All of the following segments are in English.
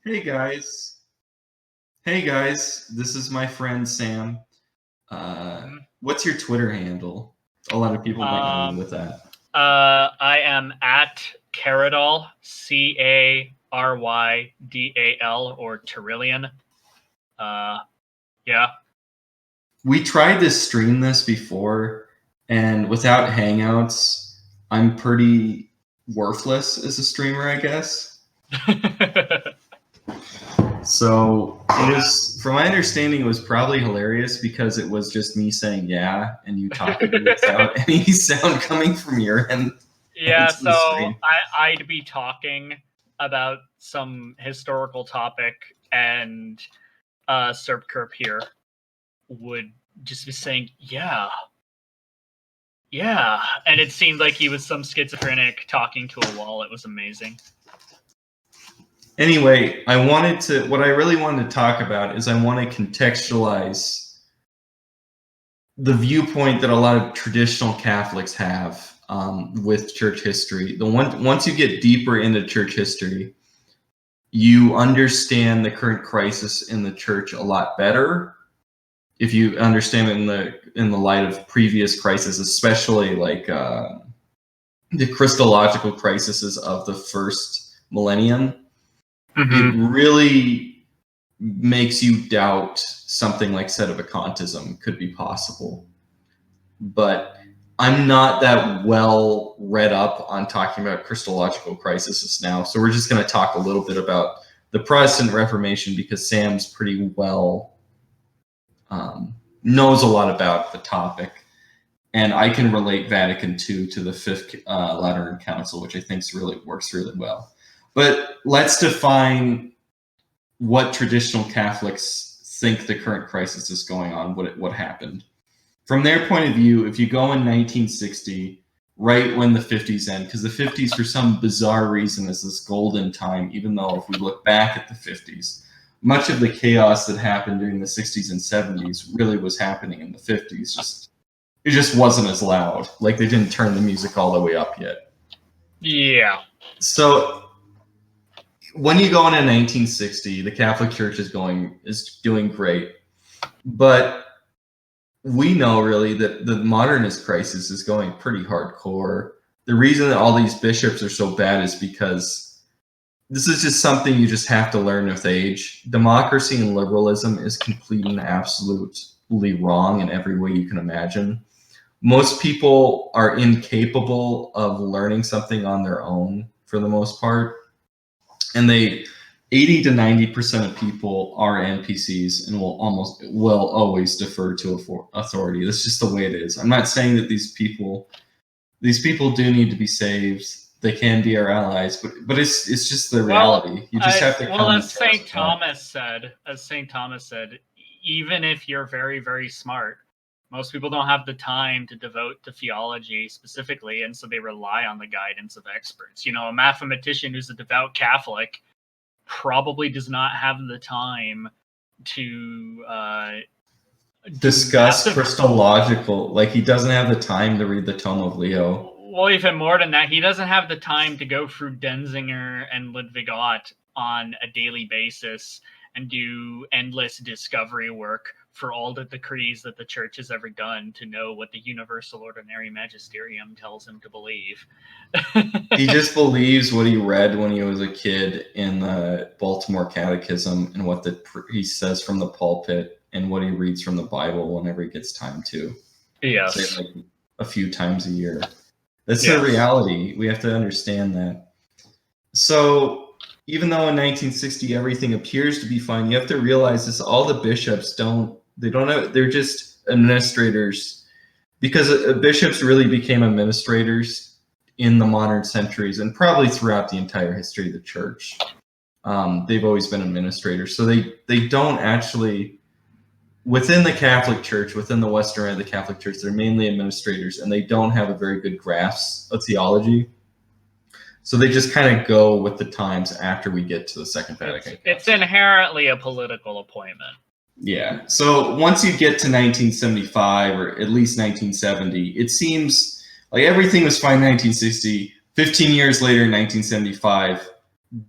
Hey guys. Hey guys, this is my friend Sam. What's your Twitter handle? A lot of people might know you with that. I am at Caradal, Caryydal, or Terilien. Yeah. We tried to stream this before, and without Hangouts, I'm pretty worthless as a streamer, I guess. So it was, from my understanding, it was probably hilarious because it was just me saying yeah and you talking without any sound coming from your end. Yeah, so I'd be talking about some historical topic, and Serp Kerp here would just be saying, yeah, and it seemed like he was some schizophrenic talking to a wall. It was amazing. Anyway, what I really wanted to talk about is I want to contextualize the viewpoint that a lot of traditional Catholics have with church history. Once you get deeper into church history, you understand the current crisis in the church a lot better if you understand it in the light of previous crises, especially like the Christological crises of the first millennium. It really makes you doubt something like sedevacantism could be possible. But I'm not that well read up on talking about Christological crises now, so we're just going to talk a little bit about the Protestant Reformation because Sam's pretty well knows a lot about the topic, and I can relate Vatican II to the Fifth Lateran Council, which I think works really well. But let's define what traditional Catholics think the current crisis is going on, what happened. From their point of view, if you go in 1960, right when the 50s end, because the 50s for some bizarre reason is this golden time, even though if we look back at the 50s, much of the chaos that happened during the 60s and 70s really was happening in the 50s. It just wasn't as loud. Like they didn't turn the music all the way up yet. Yeah. So when you go into 1960, the Catholic Church is doing great, but we know really that the modernist crisis is going pretty hardcore. The reason that all these bishops are so bad is because this is just something you just have to learn with age. Democracy and liberalism is complete and absolutely wrong in every way you can imagine. Most people are incapable of learning something on their own for the most part. And 80 to 90% of people are NPCs and will always defer to authority. That's just the way it is. I'm not saying that these people do need to be saved. They can be our allies, but it's just the reality. You just have to come. Well, as St. Thomas said, even if you're very, very smart, most people don't have the time to devote to theology specifically, and so they rely on the guidance of experts. You know, a mathematician who's a devout Catholic probably does not have the time to discuss Christological. Like, he doesn't have the time to read the Tome of Leo. Well, even more than that, he doesn't have the time to go through Denzinger and Ludwig Ott on a daily basis and do endless discovery work for all the decrees that the church has ever done to know what the universal ordinary magisterium tells him to believe. He just believes what he read when he was a kid in the Baltimore Catechism and what he says from the pulpit and what he reads from the Bible whenever he gets time to. Yes. Say, like, a few times a year. That's the reality. We have to understand that. So even though in 1960 everything appears to be fine, you have to realize this: all the bishops they're just administrators, because bishops really became administrators in the modern centuries and probably throughout the entire history of the church. They've always been administrators. So they don't actually, within the Catholic Church, within the Western end of the Catholic Church, they're mainly administrators, and they don't have a very good grasp of theology. So they just kind of go with the times after we get to the Second Vatican Council. It's inherently a political appointment. Yeah. So once you get to 1975, or at least 1970, it seems like everything was fine in 1960. 15 years later, in 1975,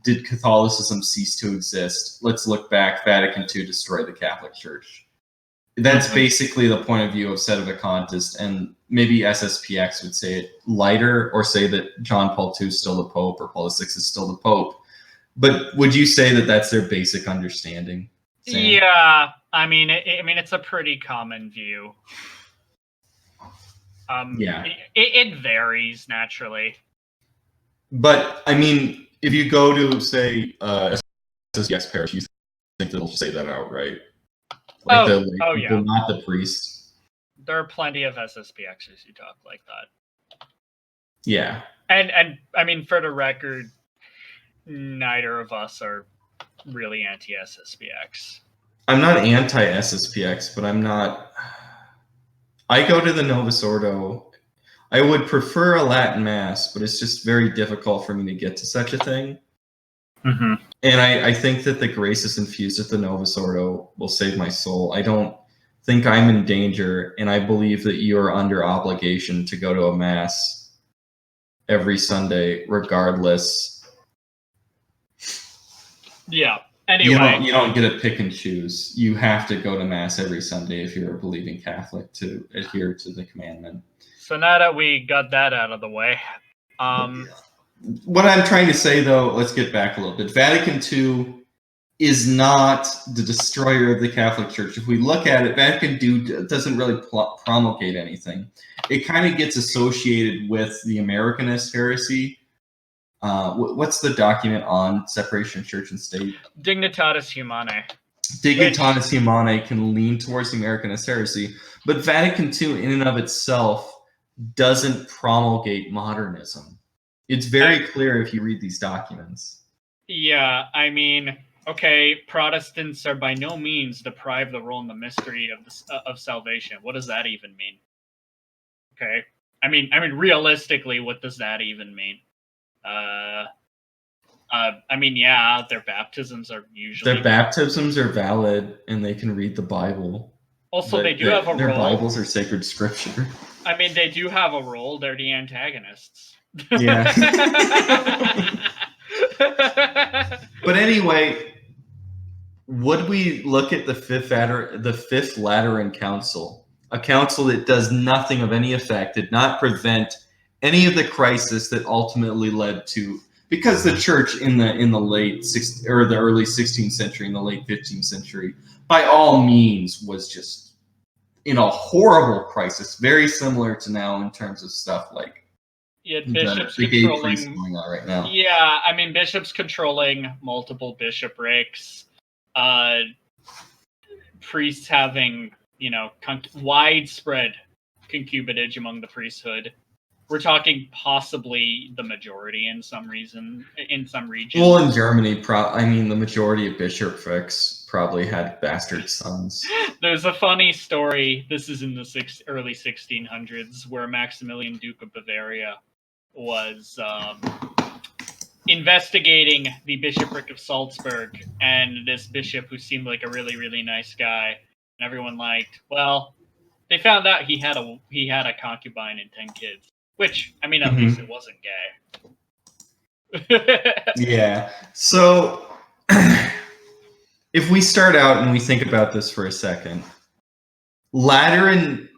did Catholicism cease to exist? Let's look back. Vatican II destroyed the Catholic Church. That's basically the point of view of sedevacantist, and maybe SSPX would say it lighter, or say that John Paul II is still the Pope, or Paul VI is still the Pope. But would you say that that's their basic understanding, Sam? Yeah, I mean, it's a pretty common view. Yeah, it varies naturally. But I mean, if you go to say SSPX parish, you think they'll say that out, right? Like yeah, not the priest. There are plenty of SSPXers who talk like that. Yeah, and I mean, for the record, neither of us are really anti-SSPX. I'm not anti-SSPX, but I'm not. I go to the Novus Ordo. I would prefer a Latin Mass, but it's just very difficult for me to get to such a thing. Mm-hmm. And I think that the graces infused at the Novus Ordo will save my soul. I don't think I'm in danger, and I believe that you are under obligation to go to a Mass every Sunday, regardless. Yeah. Anyway, you don't get to pick and choose. You have to go to Mass every Sunday if you're a believing Catholic to adhere to the commandment. So now that we got that out of the way, what I'm trying to say, though, let's get back a little bit. Vatican II is not the destroyer of the Catholic Church. If we look at it, Vatican II doesn't really promulgate anything. It kind of gets associated with the Americanist heresy. What's the document on separation of church and state? Dignitatis Humanae. Dignitatis Humanae can lean towards the Americanist heresy, but Vatican II, in and of itself, doesn't promulgate modernism. It's very clear if you read these documents. Yeah, I mean, okay, Protestants are by no means deprived the role in the mystery of salvation. What does that even mean? Okay, I mean, realistically, what does that even mean? I mean, yeah, their baptisms are valid, and they can read the Bible. Also, they do have a role. Their Bibles are sacred scripture. I mean, they do have a role. They're the antagonists. Yeah. But anyway, would we look at the Fifth Lateran Council, a council that does nothing of any effect, did not prevent any of the crisis that ultimately led to, because the church in the the early 16th century and the late 15th century, by all means, was just in a horrible crisis, very similar to now in terms of stuff like bishops the gay priests going on right now. Yeah, I mean, bishops controlling multiple bishoprics, priests having, widespread concubinage among the priesthood. We're talking possibly the majority in some regions. Well, in Germany, the majority of bishoprics probably had bastard sons. There's a funny story. This is in the early 1600s, where Maximilian, Duke of Bavaria, was investigating the bishopric of Salzburg, and this bishop, who seemed like a really, really nice guy, and everyone liked. Well, they found out he had a concubine and 10 kids. Which, I mean, at least it wasn't gay. Yeah. So, if we start out and we think about this for a second, Lateran,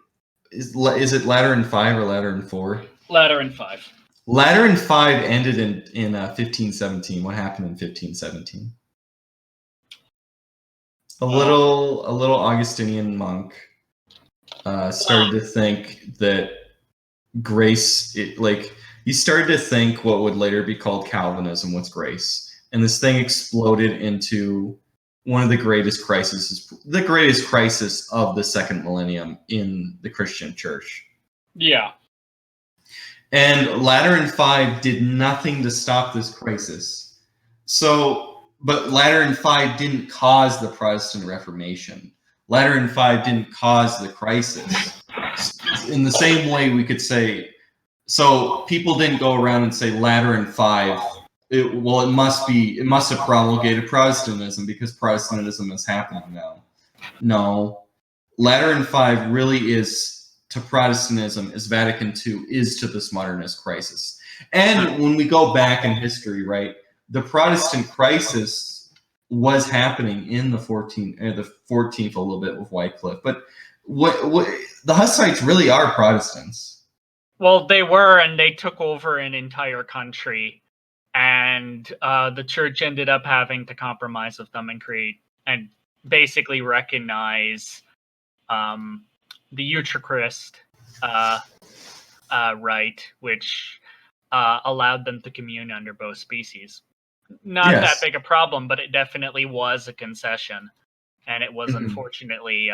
is it Lateran 5 or Lateran 4? Lateran 5. Lateran 5 ended in 1517. What happened in 1517? A little Augustinian monk started to think that grace, he started to think what would later be called Calvinism was grace, and this thing exploded into one of the greatest crises of the second millennium in the Christian church. Yeah. And Lateran 5 did nothing to stop this crisis. But Lateran 5 didn't cause the Protestant Reformation. Lateran 5 didn't cause the crisis. In the same way, we could say, so people didn't go around and say Lateran 5, it must have promulgated Protestantism because Protestantism is happening now. No, Lateran 5 really is to Protestantism as Vatican II is to this modernist crisis. And when we go back in history, right, the Protestant crisis was happening in the 14th a little bit with Wycliffe. But what the Hussites really are Protestants. Well, they were, and they took over an entire country, and the church ended up having to compromise with them and basically recognize the Eucharist rite, which allowed them to commune under both species. Not that big a problem, but it definitely was a concession, and it was unfortunately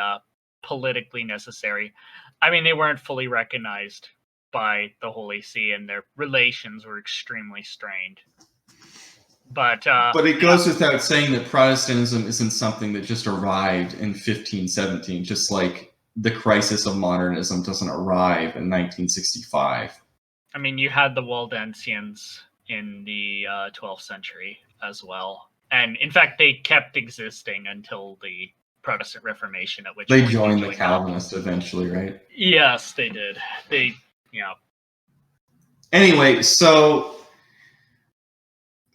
politically necessary. I mean, they weren't fully recognized by the Holy See, and their relations were extremely strained. But it goes without saying that Protestantism isn't something that just arrived in 1517, just like the crisis of modernism doesn't arrive in 1965. I mean, you had the Waldensians in the 12th century as well. And in fact, they kept existing until the Protestant Reformation, at which they joined the Calvinists eventually, right? Yes, they did. Anyway, so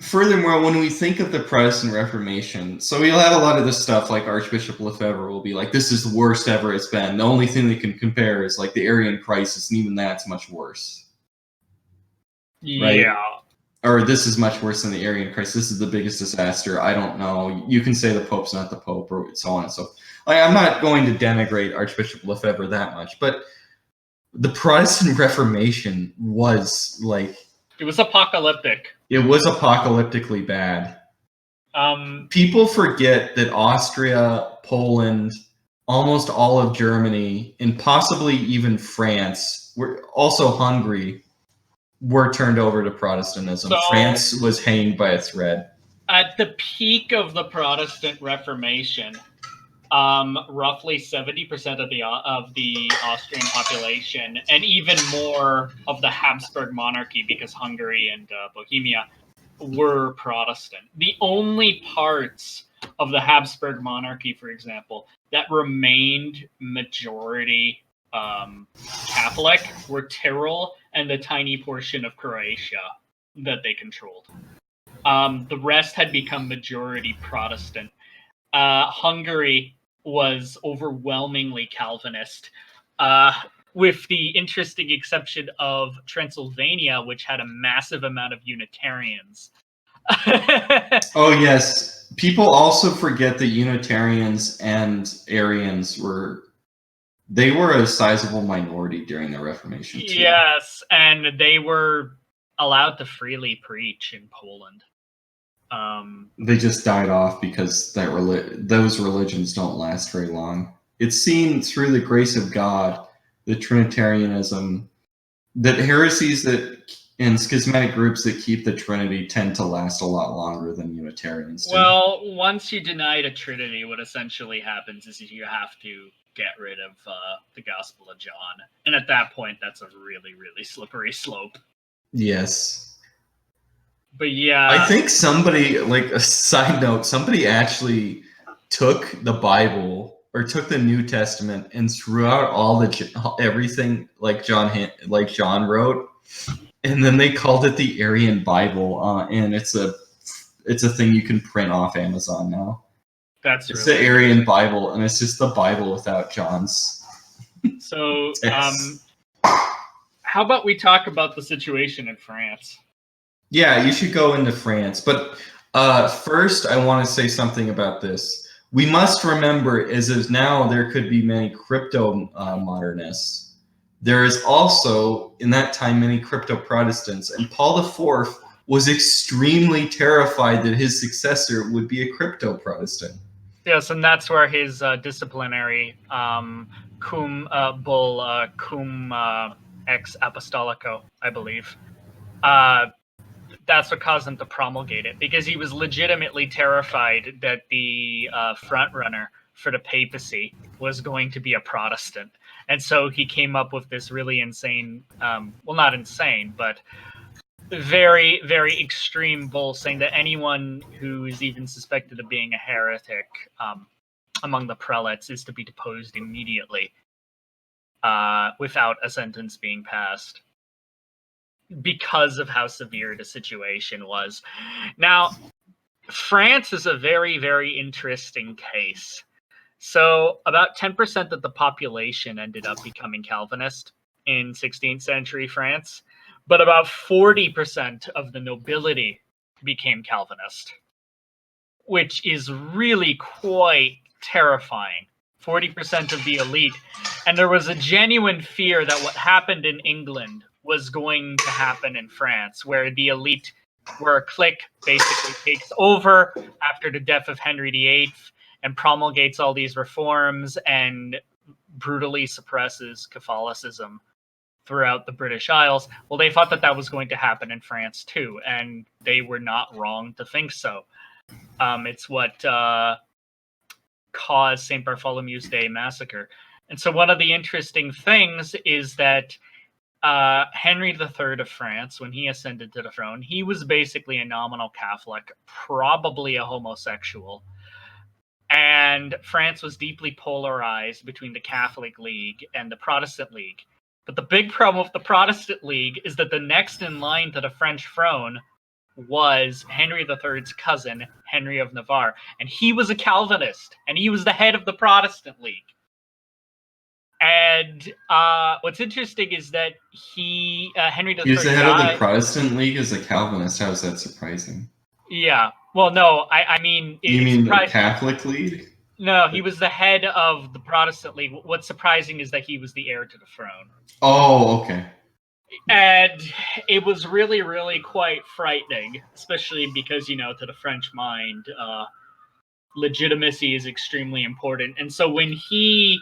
furthermore, when we think of the Protestant Reformation, so we'll have a lot of this stuff like Archbishop Lefebvre will be like, this is the worst ever it's been. The only thing they can compare is like the Arian crisis, and even that's much worse. Right? Yeah. Or this is much worse than the Arian crisis. This is the biggest disaster. I don't know. You can say the Pope's not the Pope, or so on and so forth. I'm not going to denigrate Archbishop Lefebvre that much, but the Protestant Reformation was like... It was apocalyptic. It was apocalyptically bad. People forget that Austria, Poland, almost all of Germany, and possibly even France, also Hungary, were turned over to Protestantism. So, France was hanging by a thread. At the peak of the Protestant Reformation, roughly 70% of the Austrian population, and even more of the Habsburg monarchy, because Hungary and Bohemia were Protestant. The only parts of the Habsburg monarchy, for example, that remained majority Catholic were Tyrol and the tiny portion of Croatia that they controlled. The rest had become majority Protestant. Hungary was overwhelmingly Calvinist, with the interesting exception of Transylvania, which had a massive amount of Unitarians. Oh, yes. People also forget that Unitarians and Arians were a sizable minority during the Reformation, too. Yes, and they were allowed to freely preach in Poland. They just died off because those religions don't last very long. It's seen through the grace of God, the Trinitarianism, that heresies and schismatic groups that keep the Trinity tend to last a lot longer than Unitarians do. Well, once you deny the Trinity, what essentially happens is you have to get rid of the Gospel of John. And at that point, that's a really, really slippery slope. Yes. But yeah, I think somebody, like a side note, somebody actually took the Bible or took the New Testament and threw out everything like John wrote, and then they called it the Arian Bible, and it's a thing you can print off Amazon now. It's really the Arian Bible, and it's just the Bible without John's. So, how about we talk about the situation in France? Yeah, you should go into France. But first, I want to say something about this. We must remember, as now there could be many crypto-modernists. There is also, in that time, many crypto-Protestants. And Paul IV was extremely terrified that his successor would be a crypto-Protestant. Yes, and that's where his disciplinary cum ex apostolico, I believe. That's what caused him to promulgate it, because he was legitimately terrified that the front runner for the papacy was going to be a Protestant. And so he came up with this really insane, well, not insane, but very, very extreme bull saying that anyone who is even suspected of being a heretic among the prelates is to be deposed immediately without a sentence being passed. because of how severe the situation was. Now, France is a very, very interesting case. So about 10% of the population ended up becoming Calvinist in 16th century France, but about 40% of the nobility became Calvinist, which is really quite terrifying. 40% of the elite. And there was a genuine fear that what happened in England was going to happen in France, where the elite, where a clique basically takes over after the death of Henry VIII and promulgates all these reforms and brutally suppresses Catholicism throughout the British Isles. Well, they thought that that was going to happen in France too, and they were not wrong to think so. It's what caused St. Bartholomew's Day massacre. And so one of the interesting things is that Henry III of France, when he ascended to the throne, he was basically a nominal Catholic, probably a homosexual. And France was deeply polarized between the Catholic League and the Protestant League. But the big problem with the Protestant League is that the next in line to the French throne was Henry III's cousin, Henry of Navarre. And he was a Calvinist, and he was the head of the Protestant League. And what's interesting is that Henry III He was the head died. of the Protestant League as a Calvinist. How is that surprising? Yeah. Well, no, I mean... You mean the Catholic League? No, he was the head of the Protestant League. What's surprising is that he was the heir to the throne. Oh, okay. And it was really, really quite frightening, especially because, you know, to the French mind, legitimacy is extremely important. And so when Henry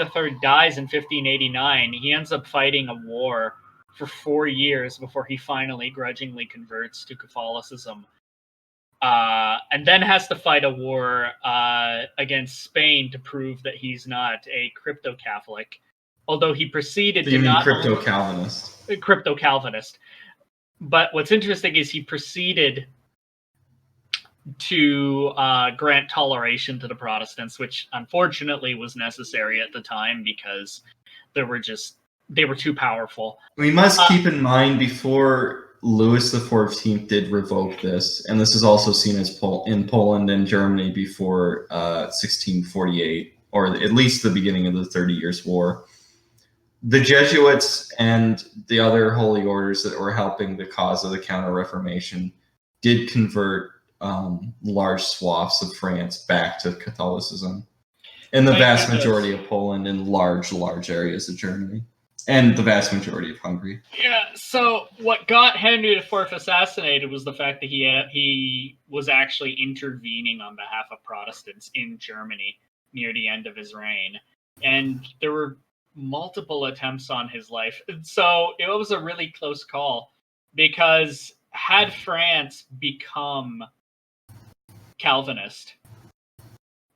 III dies in 1589, he ends up fighting a war for 4 years before he finally grudgingly converts to Catholicism. And then has to fight a war against Spain to prove that he's not a crypto-Catholic. Although he proceeded to not... crypto-Calvinist. Crypto-Calvinist. But what's interesting is he proceeded to grant toleration to the Protestants, which unfortunately was necessary at the time because they were too powerful. We must keep in mind before Louis XIV did revoke this, and this is also seen as in Poland and Germany before 1648, or at least the beginning of the 30 Years' War. The Jesuits and the other holy orders that were helping the cause of the Counter-Reformation did convert large swaths of France back to Catholicism, and the vast majority of Poland and large areas of Germany, and the vast majority of Hungary. Yeah, so what got Henry IV assassinated was the fact that he was actually intervening on behalf of Protestants in Germany near the end of his reign. And there were multiple attempts on his life. So it was a really close call, because had France become Calvinist,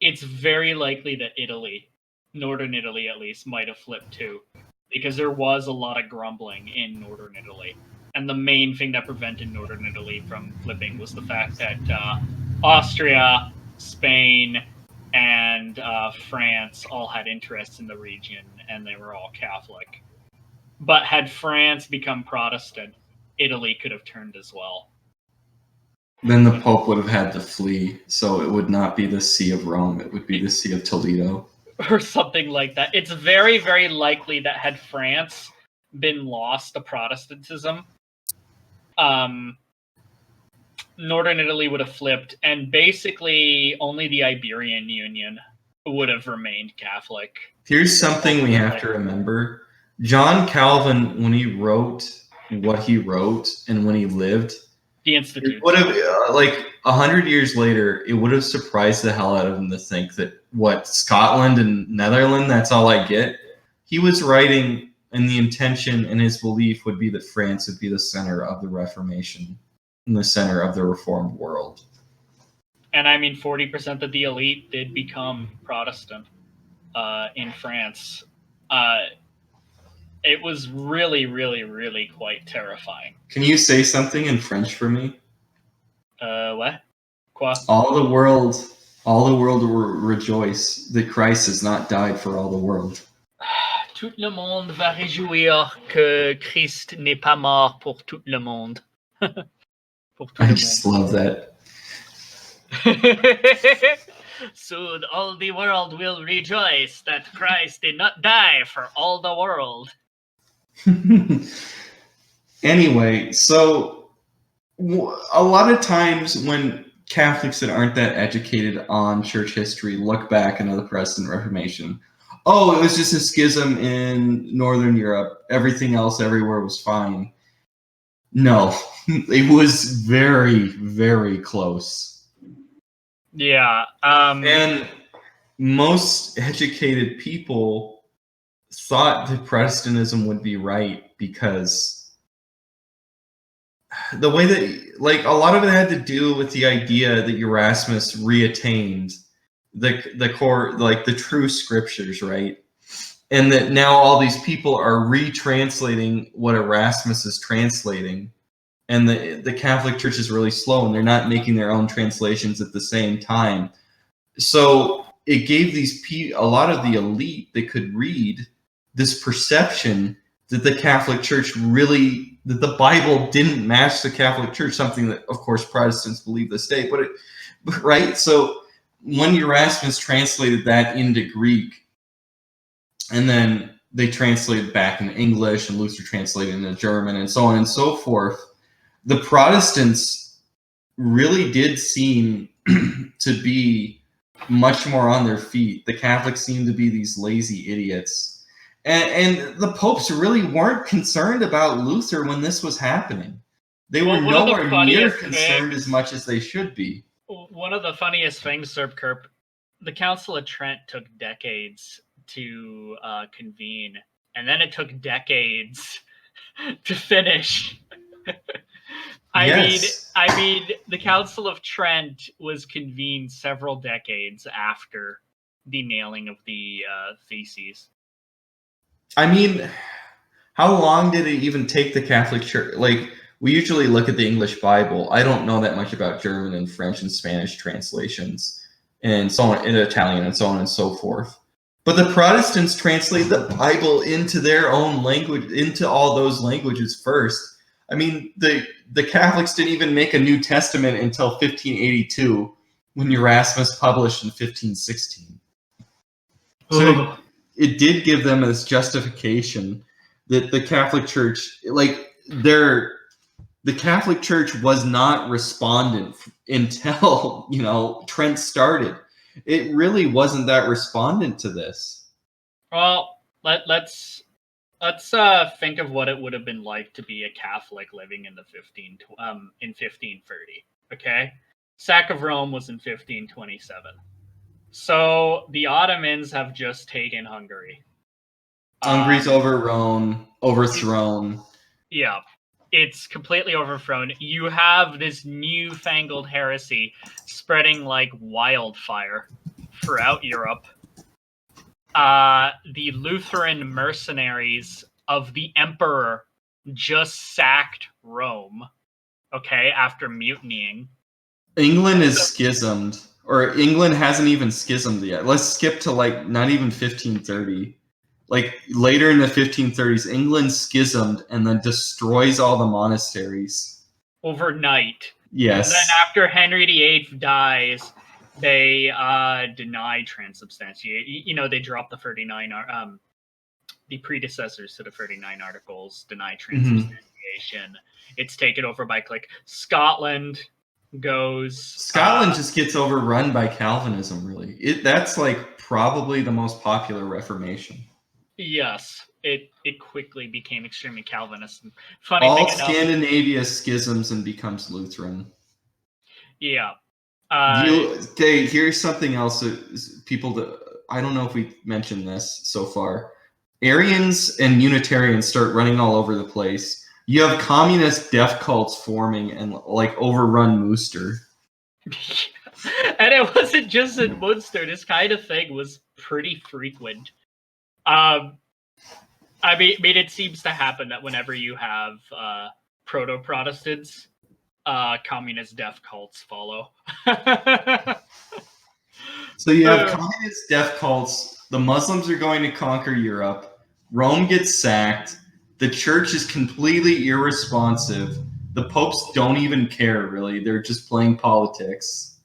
it's very likely that Italy, northern Italy at least, might have flipped too, because there was a lot of grumbling in northern Italy. And the main thing that prevented northern Italy from flipping was the fact that Austria, Spain, and France all had interests in the region, and they were all Catholic. But had France become Protestant, Italy could have turned as well. Then the Pope would have had to flee, so it would not be the See of Rome, it would be the See of Toledo. Or something like that. It's very, very likely that had France been lost to Protestantism, northern Italy would have flipped, and basically only the Iberian Union would have remained Catholic. Here's something we have to remember. John Calvin, when he wrote what he wrote and when he lived, the Institute would have, like 100 years later, it would have surprised the hell out of him to think that what Scotland and Netherlands, that's all I get. He was writing, and the intention and his belief would be that France would be the center of the Reformation, in the center of the Reformed world. And I mean, 40% of the elite did become Protestant in France. It was really, really, really quite terrifying. Can you say something in French for me? What? Quoi? All the world will rejoice that Christ has not died for all the world. Tout le monde va réjouir que Christ n'est pas mort pour tout le monde. Pour tout I le just love that. monde. Soon all the world will rejoice that Christ did not die for all the world. Anyway, so a lot of times when Catholics that aren't that educated on church history look back into the Protestant Reformation, oh, it was just a schism in Northern Europe. Everything else everywhere was fine. No, it was very, very close. Yeah. And most educated people thought that Protestantism would be right because the way that, like, a lot of it had to do with the idea that Erasmus reattained the core, like the true scriptures, right? And that now all these people are retranslating what Erasmus is translating, and the Catholic Church is really slow, and they're not making their own translations at the same time. So it gave a lot of the elite that could read this perception that the Catholic Church really, that the Bible didn't match the Catholic Church, something that, of course, Protestants believe this day, right? So when Erasmus translated that into Greek, and then they translated back into English, and Luther translated into German, and so on and so forth, the Protestants really did seem to be much more on their feet. The Catholics seemed to be these lazy idiots. And the popes really weren't concerned about Luther when this was happening. They were nowhere near concerned as much as they should be. One of the funniest things, Serp Kerp, the Council of Trent took decades to convene, and then it took decades to finish. I mean, the Council of Trent was convened several decades after the nailing of the theses. I mean, how long did it even take the Catholic Church? Like, we usually look at the English Bible. I don't know that much about German and French and Spanish translations, and so on, in Italian, and so on and so forth. But the Protestants translate the Bible into their own language, into all those languages first. I mean, the Catholics didn't even make a New Testament until 1582, when Erasmus published in 1516. So it did give them this justification that the Catholic Church, like, the Catholic Church was not respondent until, Trent started. It really wasn't that respondent to this. Well, let's think of what it would have been like to be a Catholic living in the 1530. Okay, Sack of Rome was in 1527. So the Ottomans have just taken Hungary. Hungary's overthrown. Yeah, it's completely overthrown. You have this newfangled heresy spreading like wildfire throughout Europe. The Lutheran mercenaries of the Emperor just sacked Rome, okay, after mutinying. England is schismed, or England hasn't even schismed yet. Let's skip to, like, not even 1530. Like, later in the 1530s, England schismed and then destroys all the monasteries. Overnight. Yes. And then after Henry VIII dies, they deny transubstantiation. They drop the 39, the predecessors to the 39 articles, deny transubstantiation. Mm-hmm. It's taken over by Scotland just gets overrun by Calvinism, really. That's like probably the most popular Reformation. Yes, it quickly became extremely Calvinist. All Scandinavia schisms and becomes Lutheran. Yeah. Here's something else that I don't know if we mentioned this so far. Arians and Unitarians start running all over the place. You have communist death cults forming and, like, overrun Munster. And it wasn't just in Munster. This kind of thing was pretty frequent. I mean, it seems to happen that whenever you have proto-Protestants, communist death cults follow. So you have communist death cults. The Muslims are going to conquer Europe. Rome gets sacked. The church is completely irresponsive. The popes don't even care, really. They're just playing politics.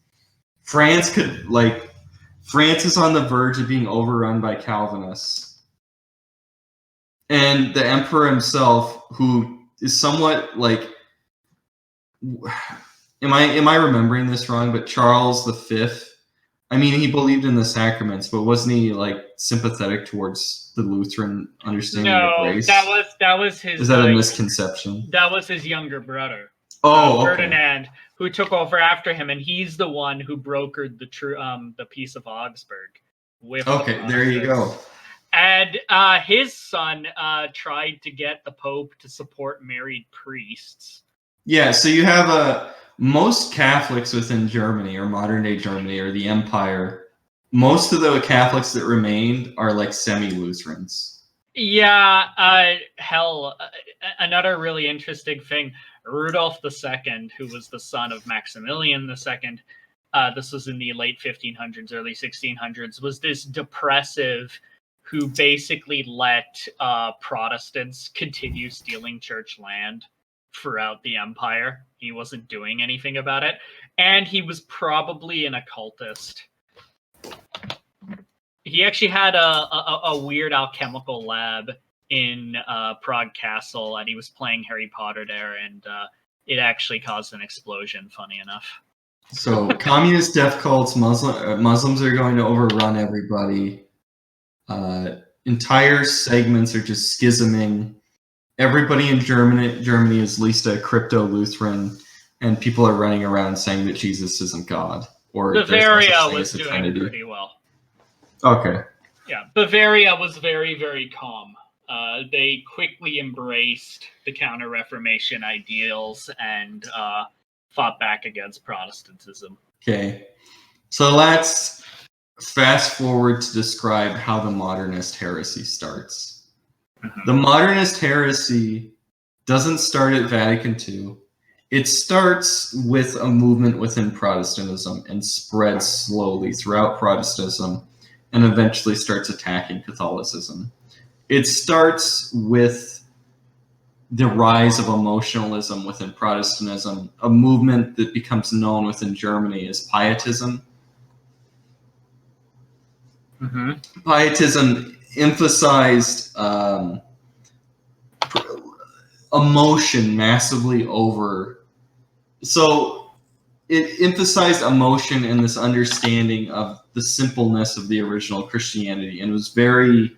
France is on the verge of being overrun by Calvinists. And the emperor himself, who is somewhat like, am I remembering this wrong? But Charles V, I mean, he believed in the sacraments, but wasn't he like sympathetic towards the Lutheran understanding of grace? that was his. Is that a misconception? That was his younger brother. Oh, okay. Ferdinand, who took over after him, and he's the one who brokered the Peace of Augsburg. Okay, there you go. And his son tried to get the Pope to support married priests. Yeah, so you have most Catholics within Germany, or modern-day Germany, or the Empire, most of the Catholics that remained are like semi-Lutherans. Yeah, another really interesting thing, Rudolph II, who was the son of Maximilian II, this was in the late 1500s, early 1600s, was this depressive who basically let Protestants continue stealing church land throughout the empire. He wasn't doing anything about it, and he was probably an occultist. He actually had a weird alchemical lab in Prague Castle, and he was playing Harry Potter there, and it actually caused an explosion, funny enough. So communist death cults, Muslims are going to overrun everybody. Entire segments are just schisming. Everybody in Germany is at least a crypto-Lutheran, and people are running around saying that Jesus isn't God. Or Bavaria was doing pretty well. Okay. Yeah, Bavaria was very, very calm. They quickly embraced the Counter-Reformation ideals and fought back against Protestantism. Okay. So let's fast forward to describe how the modernist heresy starts. Mm-hmm. The modernist heresy doesn't start at Vatican II. It starts with a movement within Protestantism and spreads slowly throughout Protestantism and eventually starts attacking Catholicism. It starts with the rise of emotionalism within Protestantism, a movement that becomes known within Germany as Pietism. Mm-hmm. Pietism emphasized emotion massively over. So it emphasized emotion and this understanding of the simpleness of the original Christianity, and was very.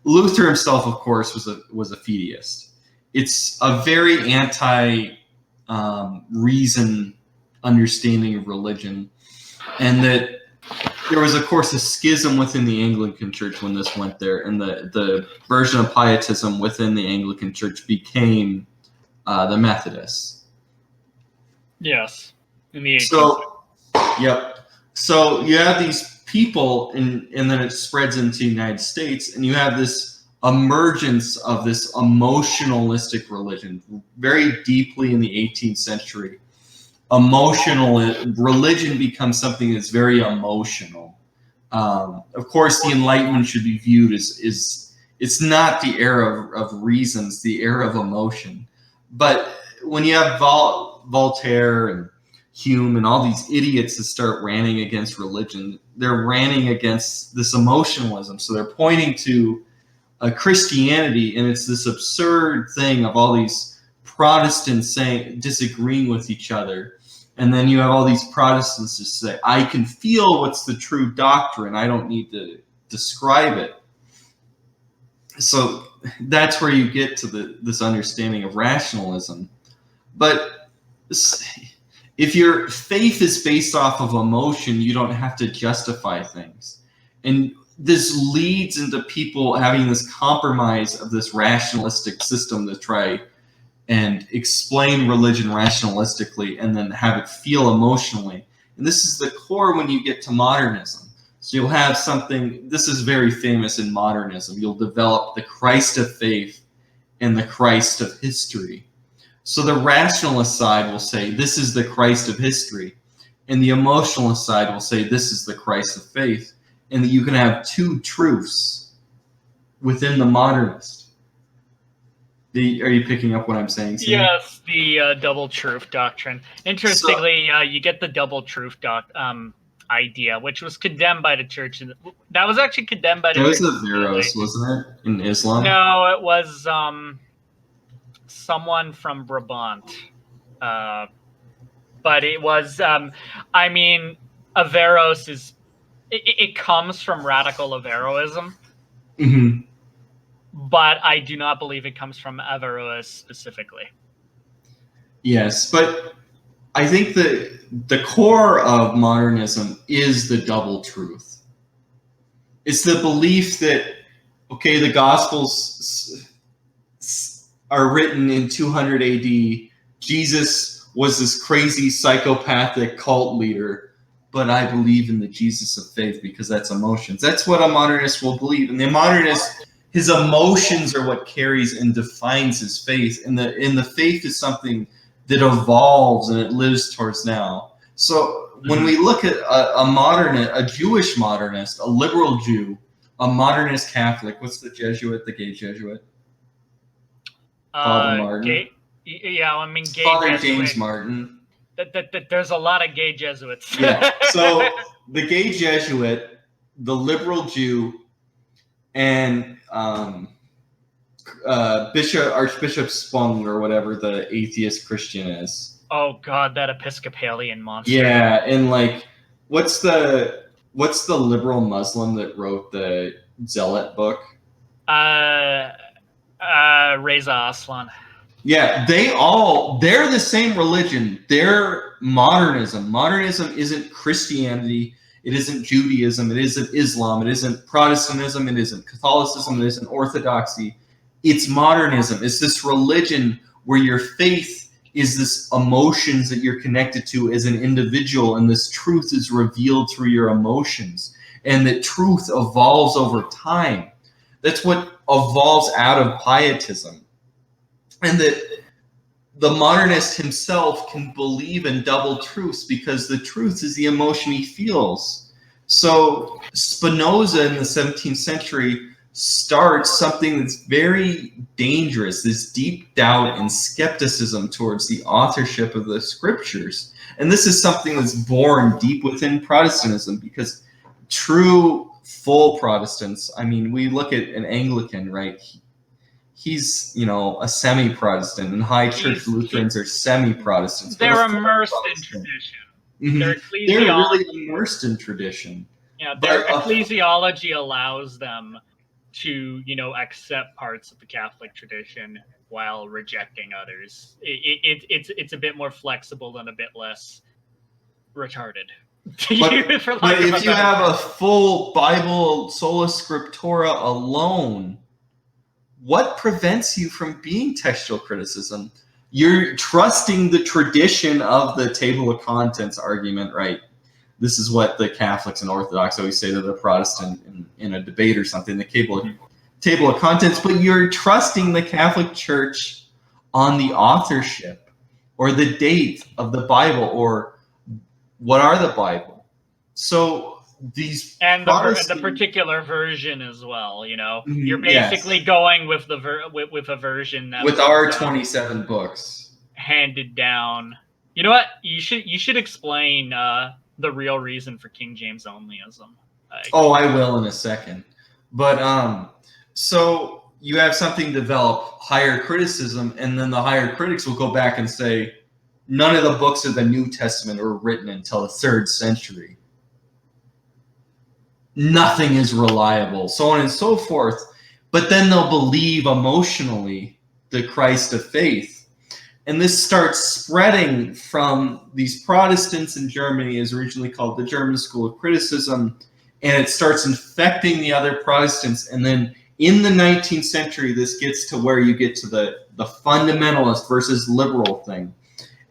Luther himself, of course, was a fideist. It's a very anti-reason understanding of religion, and that there was, of course, a schism within the Anglican Church when this went there, and the version of Pietism within the Anglican Church became the Methodists. Yes, in the 18th. So, yep. So you have these people, and then it spreads into the United States, and you have this emergence of this emotionalistic religion, very deeply in the 18th century. Religion becomes something that's very emotional. Of course, the Enlightenment should be viewed as it's not the era of reasons, the era of emotion. But when you have Voltaire and Hume and all these idiots that start ranting against religion, they're ranting against this emotionalism. So they're pointing to Christianity, and it's this absurd thing of all these Protestants disagreeing with each other. And then you have all these Protestants just say, I can feel what's the true doctrine. I don't need to describe it. So that's where you get to this understanding of rationalism. But if your faith is based off of emotion, you don't have to justify things. And this leads into people having this compromise of this rationalistic system to try and explain religion rationalistically and then have it feel emotionally. And this is the core when you get to modernism. So you'll have something, this is very famous in modernism, you'll develop the Christ of faith and the Christ of history. So the rationalist side will say, this is the Christ of history. And the emotionalist side will say, this is the Christ of faith. And that you can have two truths within the modernist. Are you picking up what I'm saying, Sam? Yes, the double truth doctrine. Interestingly, you get the double truth idea, which was condemned by the church. That was actually condemned by the church. That was Averroes, wasn't it, in Islam? No, it was someone from Brabant. But it was, I mean, Averroes is, it comes from radical Averroism. Mm-hmm. But I do not believe it comes from Averroes specifically. Yes, but I think the core of modernism is the double truth. It's the belief that, okay, the Gospels are written in 200 AD. Jesus was this crazy psychopathic cult leader, but I believe in the Jesus of faith because that's emotions. That's what a modernist will believe. And the modernist, his emotions are what carries and defines his faith. And the faith is something that evolves and it lives towards now. So when we look at a Jewish modernist, a liberal Jew, a modernist Catholic, what's the Jesuit, the gay Jesuit? Father Martin. Yeah, I mean, gay Father Jesuit. James Martin. There's a lot of gay Jesuits. Yeah. So the gay Jesuit, the liberal Jew, and Archbishop Spong, or whatever the atheist Christian is. Oh God, that Episcopalian monster. Yeah, and like, what's the liberal Muslim that wrote the Zealot book? Reza Aslan. Yeah, they're the same religion. They're modernism. Modernism isn't Christianity. It isn't Judaism. It isn't Islam. It isn't Protestantism. It isn't Catholicism. It isn't Orthodoxy. It's modernism. It's this religion where your faith is this emotions that you're connected to as an individual, and this truth is revealed through your emotions, and that truth evolves over time. That's what evolves out of pietism. And that the modernist himself can believe in double truths because the truth is the emotion he feels. So Spinoza in the 17th century starts something that's very dangerous, this deep doubt and skepticism towards the authorship of the scriptures. And this is something that's born deep within Protestantism, because true full Protestants, I mean, we look at an Anglican, right? He's, a semi-Protestant, and high church Lutherans are semi-Protestants. They're immersed in tradition. Mm-hmm. They're really immersed in tradition. Yeah, their ecclesiology allows them to, accept parts of the Catholic tradition while rejecting others. It's a bit more flexible and a bit less retarded. But if you have a full Bible sola scriptura alone, what prevents you from being textual criticism? You're trusting the tradition of the table of contents argument, right? This is what the Catholics and Orthodox always say to the Protestant in a debate or something, the table of contents, but you're trusting the Catholic Church on the authorship or the date of the Bible, or what are the Bible. So these and the particular version as well, you're basically going with with a version that with our 27 books handed down. You know what? You should explain the real reason for King James onlyism. I will in a second. But so you have something develop, higher criticism, and then the higher critics will go back and say none of the books of the New Testament were written until the 3rd century. Nothing is reliable, so on and so forth. But then they'll believe emotionally the Christ of faith. And this starts spreading from these Protestants in Germany, is originally called the German School of Criticism, and it starts infecting the other Protestants. And then in the 19th century, this gets to where you get to the fundamentalist versus liberal thing.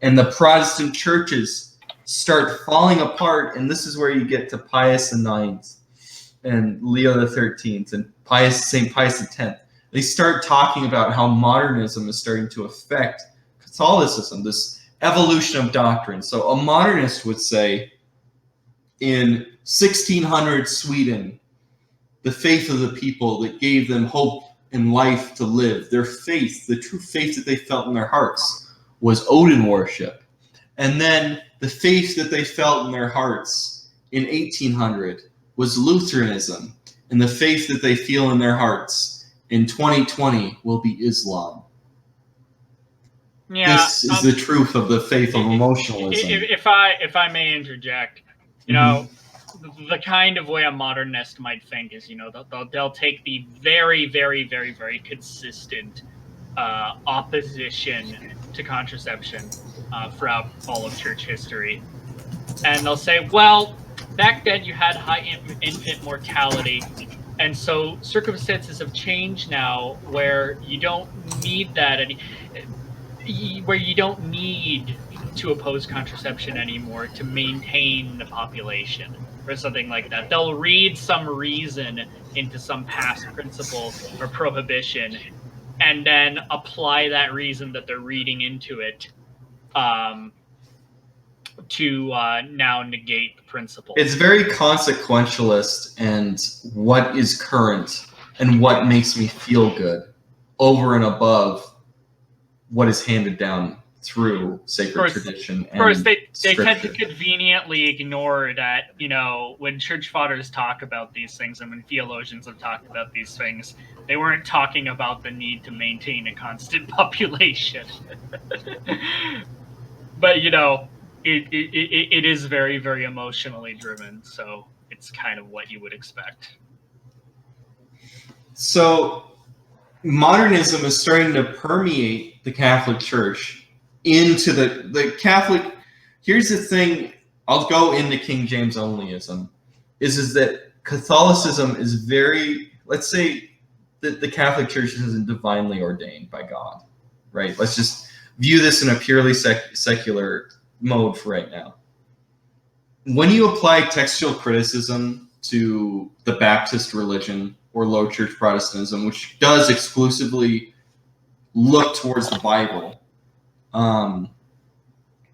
And the Protestant churches start falling apart, and this is where you get to Pius IX and Leo the 13th and St. Pius X. They start talking about how modernism is starting to affect Catholicism, this evolution of doctrine. So a modernist would say in 1600 Sweden, the faith of the people that gave them hope and life to live. Their faith, the true faith that they felt in their hearts, was Odin worship. And then the faith that they felt in their hearts in 1800 was Lutheranism. And the faith that they feel in their hearts in 2020 will be Islam. Yeah, this is the truth of the faith of emotionalism. If I may interject, you know, the kind of way a modernist might think is, you know, they'll take the very, very, very, very consistent opposition to contraception throughout all of church history, and they'll say, well, back then you had high infant mortality, and so circumstances have changed now where you don't need that where you don't need to oppose contraception anymore to maintain the population or something like that. They'll read some reason into some past principle or prohibition and then apply that reason that they're reading into it to now negate the principle. It's very consequentialist and what is current and what makes me feel good over and above what is handed down through sacred tradition. Of course, they tend to conveniently ignore that, you know, when church fathers talk about these things and when theologians have talked about these things, they weren't talking about the need to maintain a constant population. But, you know, it is very, very emotionally driven, so it's kind of what you would expect. So modernism is starting to permeate the Catholic Church into the Catholic. Here's the thing, I'll go into King James onlyism, is that Catholicism is very, let's say that the Catholic Church isn't divinely ordained by God, right? Let's just view this in a purely secular mode for right now. When you apply textual criticism to the Baptist religion or low church Protestantism, which does exclusively look towards the Bible,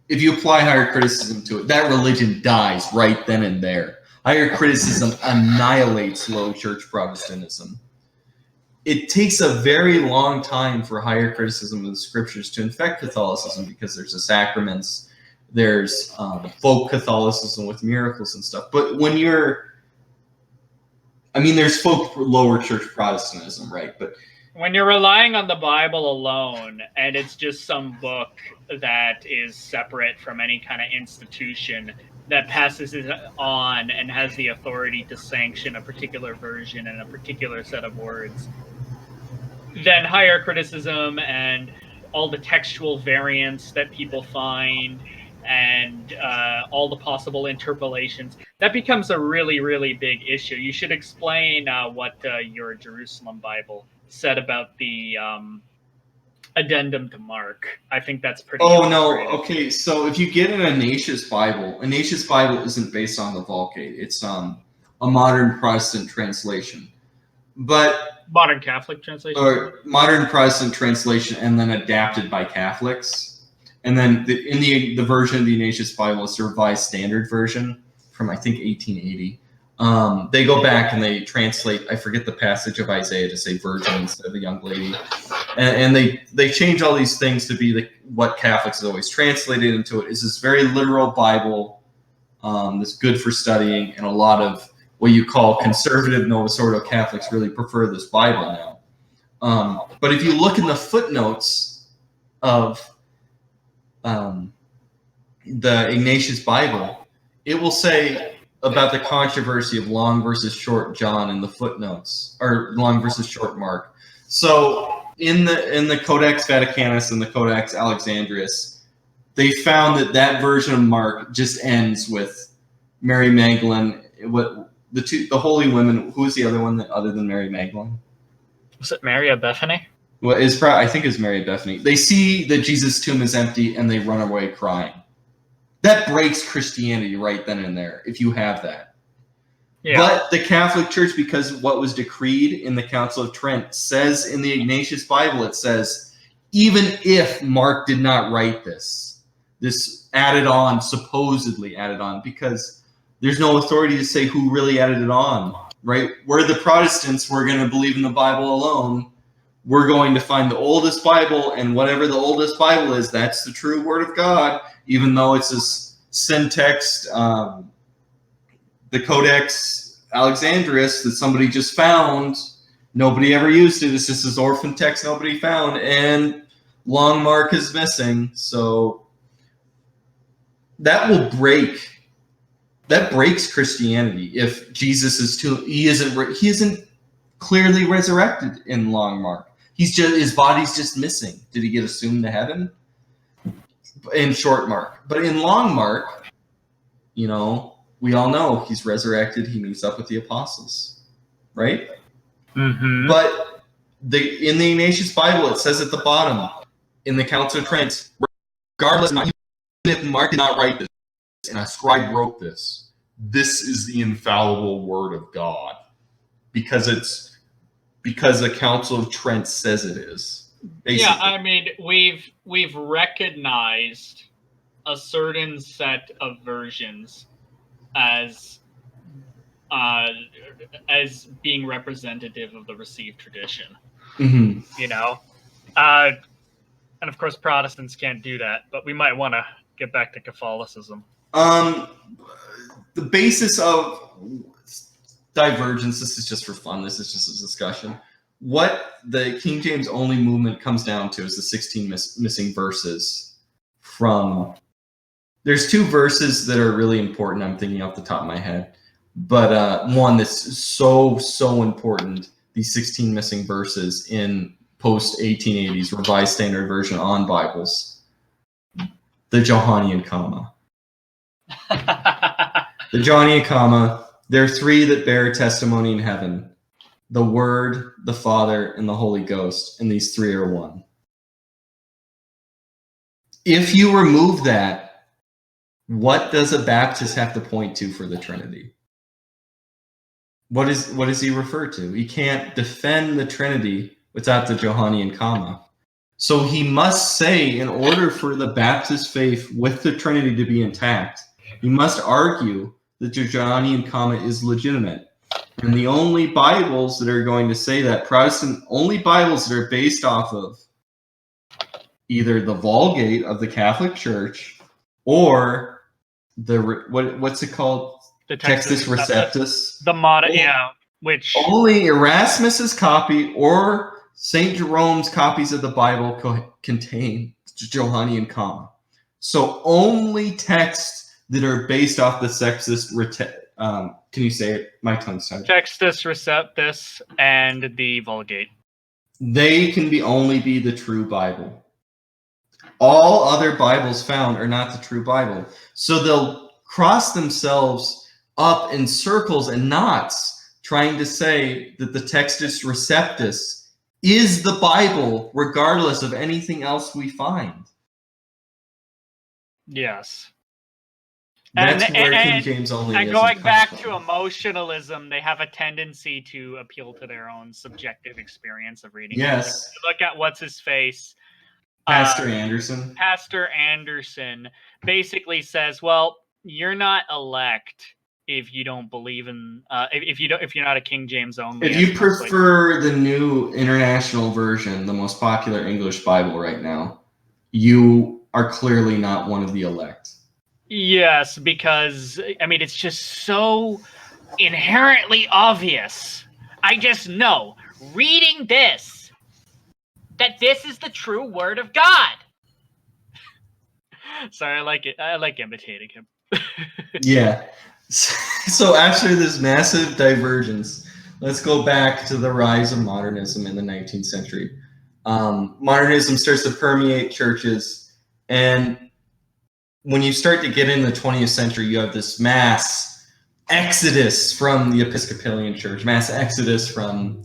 if you apply higher criticism to it, that religion dies right then and there. Higher criticism annihilates low church Protestantism. It takes a very long time for higher criticism of the scriptures to infect Catholicism because there's the sacraments, there's folk Catholicism with miracles and stuff. But when there's folk lower church Protestantism, right? But when you're relying on the Bible alone and it's just some book that is separate from any kind of institution that passes it on and has the authority to sanction a particular version and a particular set of words, then higher criticism and all the textual variants that people find and all the possible interpolations, that becomes a really, really big issue. You should explain what your Jerusalem Bible said about the addendum to Mark. I think that's pretty. Oh no! Okay, so if you get an Ignatius Bible isn't based on the Vulgate. It's a modern Protestant translation, but modern Catholic translation, or modern Protestant translation, and then adapted by Catholics. And then the version of the Ignatius Bible is the Revised Standard Version from I think 1880. They go back and they translate, I forget the passage of Isaiah to say virgin instead of a young lady. And they change all these things to be what Catholics have always translated into it. Is this very literal Bible that's good for studying, and a lot of what you call conservative Novus Ordo Catholics really prefer this Bible now. But if you look in the footnotes of the Ignatius Bible, it will say about the controversy of long versus short John in the footnotes, or long versus short Mark. So in the Codex Vaticanus and the Codex Alexandrinus, they found that version of Mark just ends with Mary Magdalene. What the holy women? Who is the other one other than Mary Magdalene? Was it Mary of Bethany? Well, I think it's Mary of Bethany. They see that Jesus' tomb is empty and they run away crying. That breaks Christianity right then and there, if you have that. Yeah. But the Catholic Church, because what was decreed in the Council of Trent, says in the Ignatius Bible, it says, even if Mark did not write this supposedly added on, because there's no authority to say who really added it on, right? We're the Protestants. We're going to believe in the Bible alone. We're going to find the oldest Bible, and whatever the oldest Bible is, that's the true Word of God, even though it's this syntext, the Codex Alexandrinus that somebody just found. Nobody ever used it. It's just this orphan text nobody found, and long mark is missing. So that breaks Christianity if Jesus he isn't clearly resurrected in long mark. His body's just missing. Did he get assumed to heaven? In short mark. But in long mark, we all know he's resurrected. He meets up with the apostles, right? Mm-hmm. But in the Ignatius Bible, it says at the bottom, in the Council of Trent, regardless, even if Mark did not write this, and a scribe wrote this, this is the infallible Word of God, because the Council of Trent says it is. Basically. Yeah, I mean, we've recognized a certain set of versions as being representative of the received tradition. Mm-hmm. And of course Protestants can't do that, but we might want to get back to Catholicism. The basis of divergence, this is just for fun, this is just a discussion. What the King James only movement comes down to is the 16 missing verses from... There's two verses that are really important, I'm thinking off the top of my head. But one that's so important, these 16 missing verses in post-1880s Revised Standard Version on Bibles. The Johannine comma. The Johannine comma, there are three that bear testimony in heaven. The Word, the Father, and the Holy Ghost, and these three are one. If you remove that, what does a Baptist have to point to for the Trinity? What does he refer to? He can't defend the Trinity without the Johannine comma. So he must say, in order for the Baptist faith with the Trinity to be intact, he must argue that the Johannine comma is legitimate. And the only Bibles that are going to say that, only Bibles that are based off of either the Vulgate of the Catholic Church or what's it called? The Textus Receptus. The modern, yeah, which only Erasmus's copy or St. Jerome's copies of the Bible contain Johannine comma. So only texts that are based off the Textus can you say it? My tongue's tied. Textus Receptus and the Vulgate. They can only be the true Bible. All other Bibles found are not the true Bible. So they'll cross themselves up in circles and knots, trying to say that the Textus Receptus is the Bible, regardless of anything else we find. Yes. That's where King James only is. And going back to emotionalism, they have a tendency to appeal to their own subjective experience of reading. Yes. Look at what's his face. Pastor Anderson. Pastor Anderson basically says, "Well, you're not elect if you don't believe in if you're not a King James only. If you prefer the New International Version, the most popular English Bible right now, you are clearly not one of the elect." Yes, because I mean it's just so inherently obvious. I just know reading this that this is the true Word of God. Sorry, I like it. I like imitating him. Yeah. So after this massive divergence, let's go back to the rise of modernism in the 19th century. Modernism starts to permeate churches, and when you start to get in the 20th century, you have this mass exodus from the Episcopalian Church, mass exodus from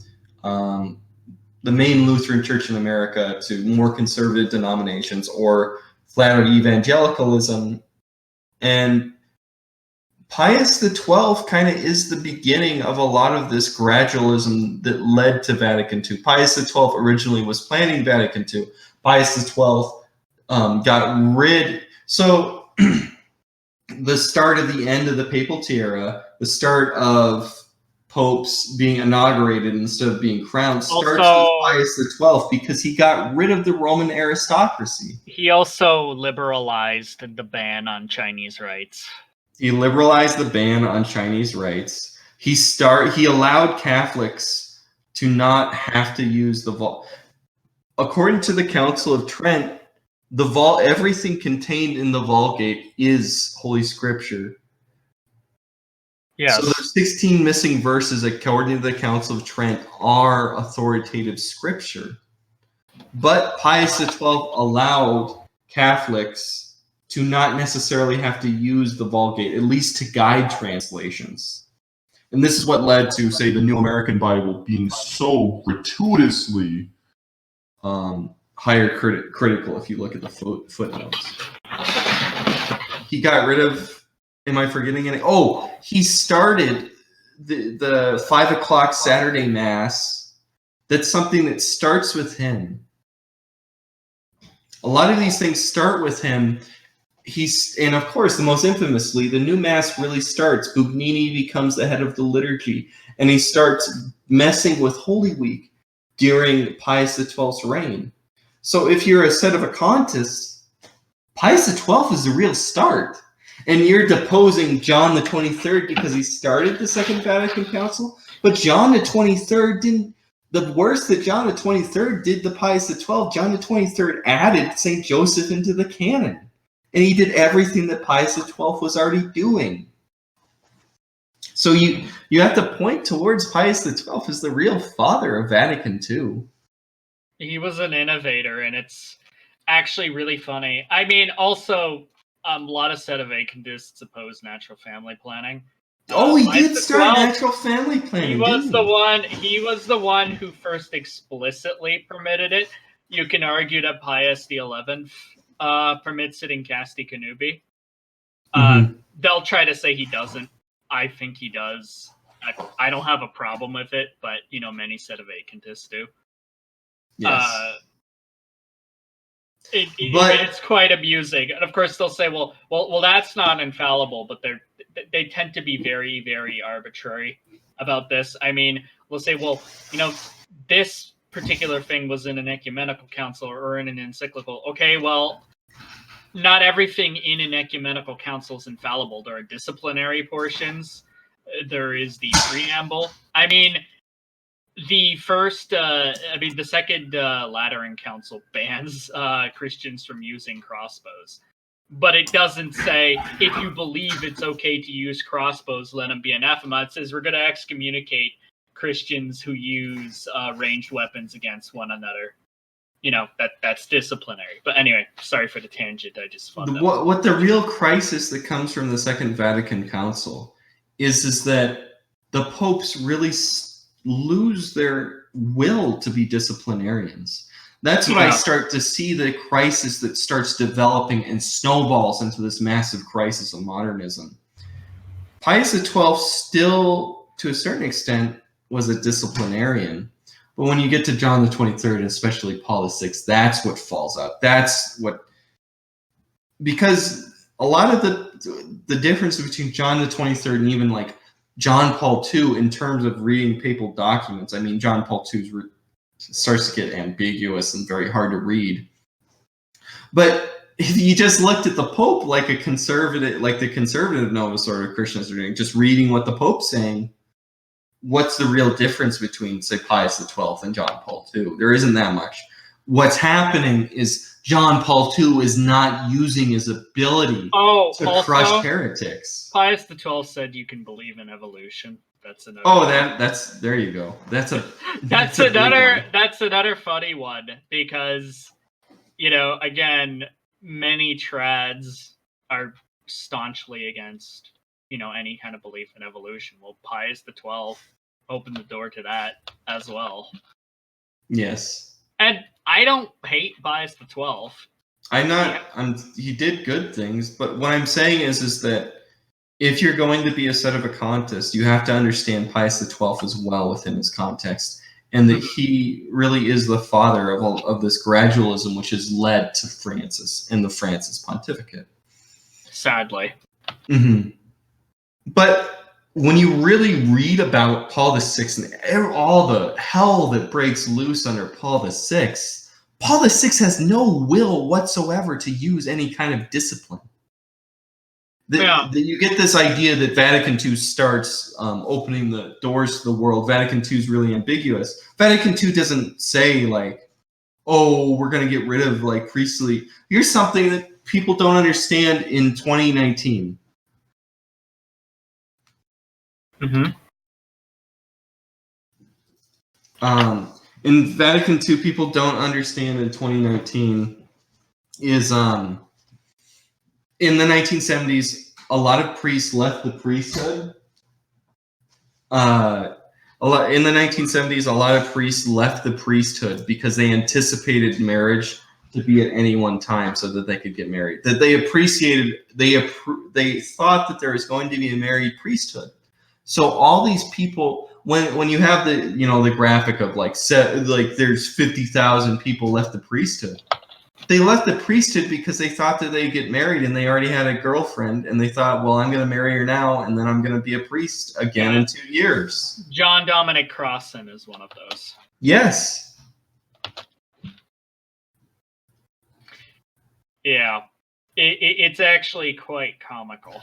the main Lutheran Church in America to more conservative denominations or flat out evangelicalism. And Pius XII kind of is the beginning of a lot of this gradualism that led to Vatican II. Pius XII originally was planning Vatican II. Pius XII got rid. So the start of the end of the Papal Tiara, the start of popes being inaugurated instead of being crowned starts Also, with Pius XII because he got rid of the Roman aristocracy. he also liberalized the ban on Chinese rights. He liberalized the ban on Chinese rights. He allowed Catholics to not have to use the vault. According to the Council of Trent, everything contained in the Vulgate is Holy Scripture. Yes. So the 16 missing verses, according to the Council of Trent, are authoritative scripture. But Pius XII allowed Catholics to not necessarily have to use the Vulgate, at least to guide translations. And this is what led to, say, the New American Bible being so gratuitously higher critical if you look at the footnotes. He got rid of, am I forgetting anything? Oh, he started the 5 o'clock Saturday Mass. That's something that starts with him. A lot of these things start with him. And of course, the most infamously, the new Mass really starts. Bugnini becomes the head of the liturgy, and he starts messing with Holy Week during Pius XII's reign. So if you're a sedevacantist, Pius XII is the real start. And you're deposing John the 23rd because he started the Second Vatican Council. But John the 23rd didn't. The worst that John the 23rd did to Pius XII, John the 23rd added St. Joseph into the canon. And he did everything that Pius XII was already doing. So you have to point towards Pius XII as the real father of Vatican II. He was an innovator, and it's actually really funny. I mean, also, a lot of sedevacantists oppose natural family planning. Oh, he did start natural family planning. He was the one who first explicitly permitted it. You can argue that Pius XI permits it in Casti Connubii. They'll try to say he doesn't. I think he does. I don't have a problem with it, but many sedevacantists do. Yes. It's quite amusing, and of course they'll say, "Well, that's not infallible," but they tend to be very, very arbitrary about this. I mean, we'll say, "Well, this particular thing was in an ecumenical council or in an encyclical." Okay, well, not everything in an ecumenical council is infallible. There are disciplinary portions. There is the preamble. I mean. The Second Lateran Council bans Christians from using crossbows. But it doesn't say, if you believe it's okay to use crossbows, let them be anathema. It says we're going to excommunicate Christians who use ranged weapons against one another. That's disciplinary. But anyway, sorry for the tangent. I just found what the real crisis that comes from the Second Vatican Council is that the popes really lose their will to be disciplinarians. That's when I start to see the crisis that starts developing and snowballs into this massive crisis of modernism. Pius XII still, to a certain extent, was a disciplinarian. But when you get to John the 23rd, and especially Paul VI, that's what falls out. Because a lot of the difference between John the 23rd and even like John Paul II in terms of reading papal documents, I mean, John Paul II starts to get ambiguous and very hard to read. But if you just looked at the Pope like a conservative, like the conservative Novus Ordo Christians are doing, just reading what the Pope's saying, what's the real difference between, say, Pius XII and John Paul II? There isn't that much. What's happening is John Paul II is not using his ability to crush heretics. Pius XII said you can believe in evolution. That's another. Oh, that's there you go. That's another funny one because again, many trads are staunchly against any kind of belief in evolution. Well, Pius XII opened the door to that as well. Yes. And I don't hate Pius XII. He did good things, but what I'm saying is that if you're going to be a sedevacantist, you have to understand Pius XII as well within his context, and that he really is the father of this gradualism which has led to Francis and the Francis pontificate. Sadly. Mm-hmm. But when you really read about Paul VI and all the hell that breaks loose under Paul VI, Paul VI has no will whatsoever to use any kind of discipline. You get this idea that Vatican II starts opening the doors to the world. Vatican II is really ambiguous. Vatican II doesn't say, like, oh, we're going to get rid of, like, priestly. Here's something that people don't understand in 2019. In Vatican II, people don't understand in 2019 is in the 1970s, a lot of priests left the priesthood. In the 1970s, a lot of priests left the priesthood because they anticipated marriage to be at any one time so that they could get married. That they appreciated, they thought that there was going to be a married priesthood. So all these people, when you have the graphic of like there's 50,000 people left the priesthood. They left the priesthood because they thought that they'd get married and they already had a girlfriend and they thought, well, I'm going to marry her now and then I'm going to be a priest again in 2 years. John Dominic Crossan is one of those. Yes. Yeah. It's actually quite comical.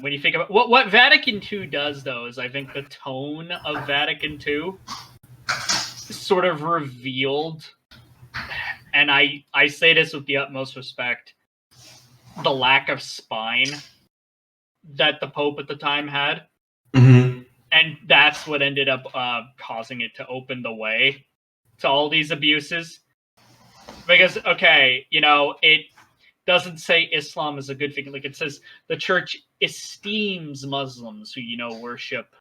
When you think about what Vatican II does, though, is I think the tone of Vatican II sort of revealed, and I say this with the utmost respect, the lack of spine that the Pope at the time had. Mm-hmm. And that's what ended up causing it to open the way to all these abuses. Because, okay, it doesn't say Islam is a good thing. Like, it says the church esteems Muslims who, worship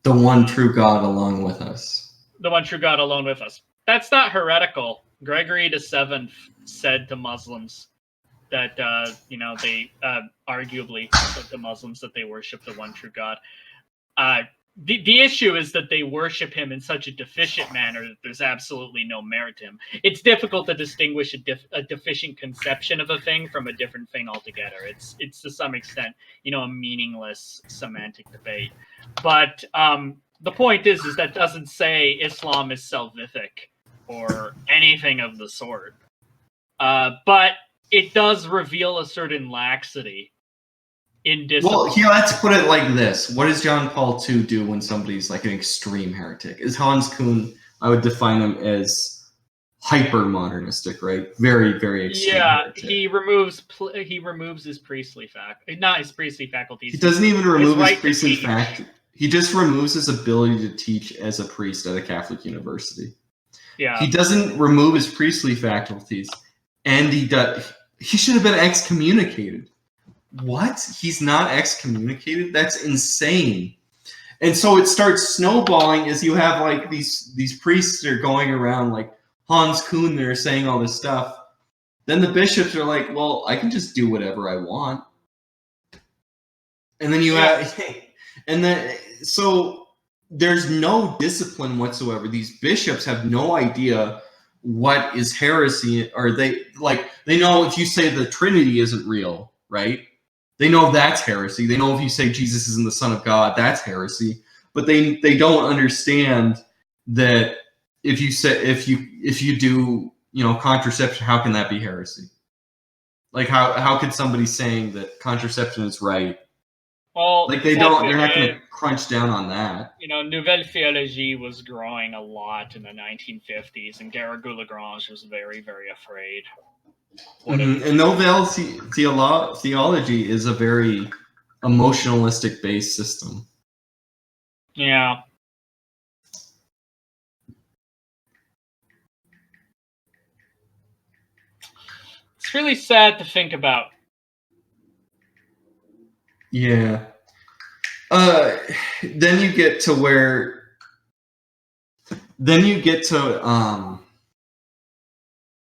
the one true God along with us. The one true God alone with us. That's not heretical. Gregory VII said to Muslims that, they arguably said to Muslims that they worship the one true God. The issue is that they worship him in such a deficient manner that there's absolutely no merit to him. It's difficult to distinguish a deficient conception of a thing from a different thing altogether. It's to some extent, a meaningless semantic debate. But the point is that doesn't say Islam is salvific or anything of the sort. But it does reveal a certain laxity in discipline. Well, here, let's put it like this. What does John Paul II do when somebody's like an extreme heretic? Is Hans Kuhn, I would define him as hyper-modernistic, right? Very, very extreme heretic. He removes his priestly not his priestly faculties. He doesn't even remove his priestly faculties. He just removes his ability to teach as a priest at a Catholic university. Yeah. He doesn't remove his priestly faculties, and he should have been excommunicated. What? He's not excommunicated? That's insane. And so it starts snowballing as you have like these priests that are going around like Hans Kuhn, they're saying all this stuff. Then the bishops are like, well, I can just do whatever I want. And then so there's no discipline whatsoever. These bishops have no idea what is heresy, or they know if you say the Trinity isn't real, right? They know that's heresy. They know if you say Jesus isn't the Son of God, that's heresy. But they don't understand that if you do contraception, how can that be heresy? Like how could somebody saying that contraception is right? Well, like they're not going to crunch down on that. Nouvelle Theologie was growing a lot in the 1950s, and Garrigou-Lagrange was very, very afraid. And Nouvelle Theology is a very emotionalistic based system. Yeah. It's really sad to think about. Yeah. Then you get to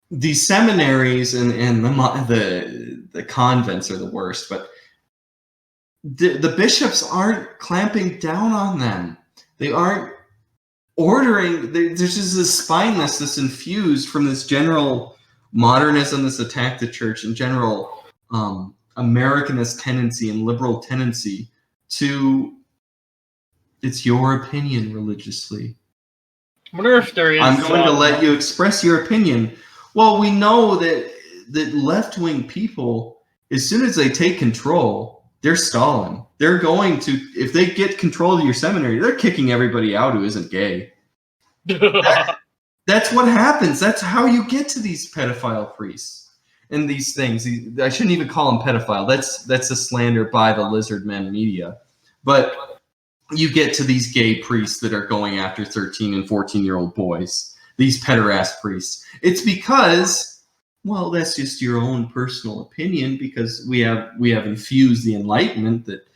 these seminaries and the convents are the worst, but the bishops aren't clamping down on them. They aren't ordering. There's just this spineless, this infused from this general modernism, this attack the church, and general Americanist tendency and liberal tendency to It's your opinion religiously. I wonder if there is. I'm going to let you express your opinion. Well, we know that left-wing people, as soon as they take control, they're stalling. They're going to, if they get control of your seminary, they're kicking everybody out who isn't gay. That's what happens. That's how you get to these pedophile priests and these things. I shouldn't even call them pedophile. That's a slander by the lizard men media. But you get to these gay priests that are going after 13 and 14-year-old boys, these pederast priests. It's because, well, that's just your own personal opinion, because we have infused the Enlightenment that